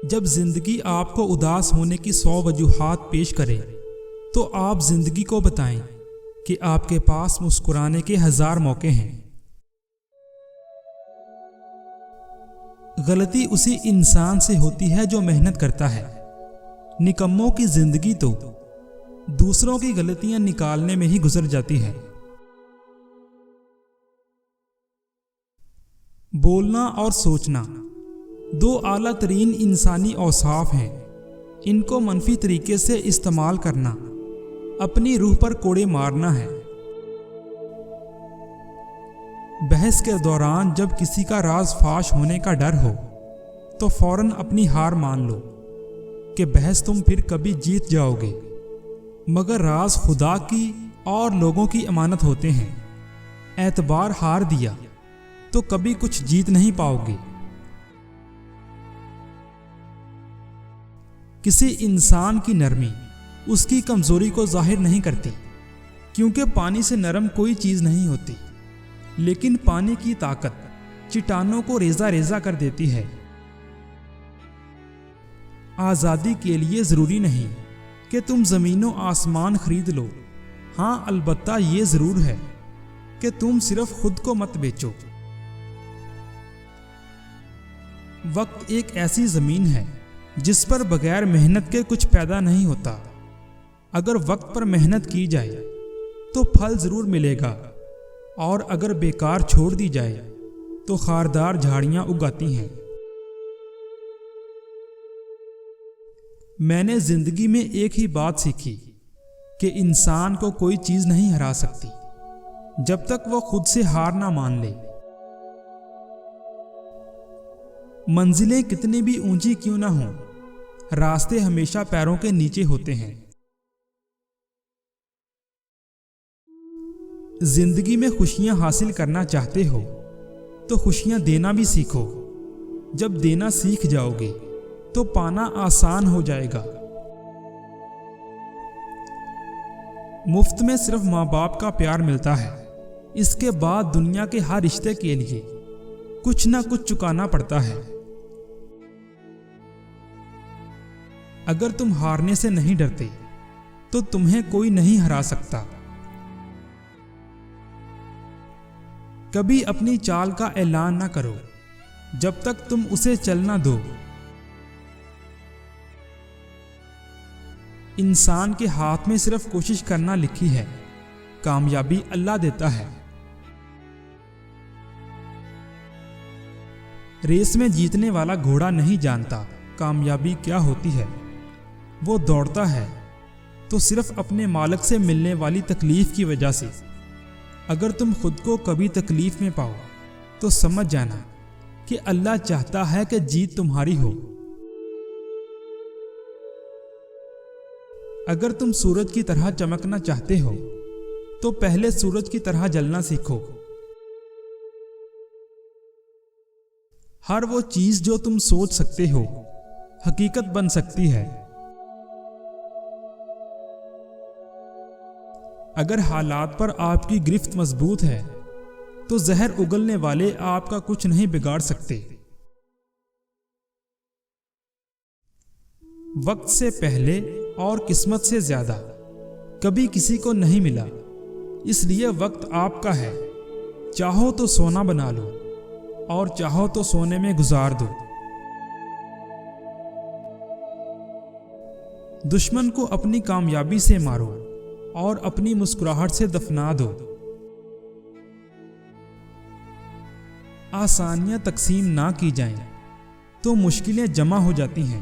جب زندگی آپ کو اداس ہونے کی 100 وجوہات پیش کرے تو آپ زندگی کو بتائیں کہ آپ کے پاس مسکرانے کے 1000 موقع ہیں۔ غلطی اسی انسان سے ہوتی ہے جو محنت کرتا ہے۔ نکموں کی زندگی تو دوسروں کی غلطیاں نکالنے میں ہی گزر جاتی ہے۔ بولنا اور سوچنا 2 اعلیٰ ترین انسانی اوصاف ہیں۔ ان کو منفی طریقے سے استعمال کرنا اپنی روح پر کوڑے مارنا ہے۔ بحث کے دوران جب کسی کا راز فاش ہونے کا ڈر ہو تو فوراً اپنی ہار مان لو کہ بحث تم پھر کبھی جیت جاؤ گے، مگر راز خدا کی اور لوگوں کی امانت ہوتے ہیں۔ اعتبار ہار دیا تو کبھی کچھ جیت نہیں پاؤ گے۔ کسی انسان کی نرمی اس کی کمزوری کو ظاہر نہیں کرتی، کیونکہ پانی سے نرم کوئی چیز نہیں ہوتی، لیکن پانی کی طاقت چٹانوں کو ریزہ ریزہ کر دیتی ہے۔ آزادی کے لیے ضروری نہیں کہ تم زمین و آسمان خرید لو، ہاں البتہ یہ ضرور ہے کہ تم صرف خود کو مت بیچو۔ وقت ایک ایسی زمین ہے جس پر بغیر محنت کے کچھ پیدا نہیں ہوتا۔ اگر وقت پر محنت کی جائے تو پھل ضرور ملے گا، اور اگر بیکار چھوڑ دی جائے تو خاردار جھاڑیاں اگاتی ہیں۔ میں نے زندگی میں ایک ہی بات سیکھی کہ انسان کو کوئی چیز نہیں ہرا سکتی جب تک وہ خود سے ہار نہ مان لے۔ منزلیں کتنی بھی اونچی کیوں نہ ہوں، راستے ہمیشہ پیروں کے نیچے ہوتے ہیں۔ زندگی میں خوشیاں حاصل کرنا چاہتے ہو تو خوشیاں دینا بھی سیکھو۔ جب دینا سیکھ جاؤ گے تو پانا آسان ہو جائے گا۔ مفت میں صرف ماں باپ کا پیار ملتا ہے، اس کے بعد دنیا کے ہر رشتے کے لیے کچھ نہ کچھ چکانا پڑتا ہے۔ اگر تم ہارنے سے نہیں ڈرتے تو تمہیں کوئی نہیں ہرا سکتا۔ کبھی اپنی چال کا اعلان نہ کرو جب تک تم اسے چلنا دو۔ انسان کے ہاتھ میں صرف کوشش کرنا لکھی ہے، کامیابی اللہ دیتا ہے۔ ریس میں جیتنے والا گھوڑا نہیں جانتا کامیابی کیا ہوتی ہے۔ وہ دوڑتا ہے تو صرف اپنے مالک سے ملنے والی تکلیف کی وجہ سے۔ اگر تم خود کو کبھی تکلیف میں پاؤ تو سمجھ جانا کہ اللہ چاہتا ہے کہ جیت تمہاری ہو۔ اگر تم سورج کی طرح چمکنا چاہتے ہو تو پہلے سورج کی طرح جلنا سیکھو۔ ہر وہ چیز جو تم سوچ سکتے ہو حقیقت بن سکتی ہے۔ اگر حالات پر آپ کی گرفت مضبوط ہے تو زہر اگلنے والے آپ کا کچھ نہیں بگاڑ سکتے۔ وقت سے پہلے اور قسمت سے زیادہ کبھی کسی کو نہیں ملا، اس لیے وقت آپ کا ہے۔ چاہو تو سونا بنا لو اور چاہو تو سونے میں گزار دو۔ دشمن کو اپنی کامیابی سے مارو اور اپنی مسکراہٹ سے دفنا دو۔ آسانیاں تقسیم نہ کی جائیں تو مشکلیں جمع ہو جاتی ہیں۔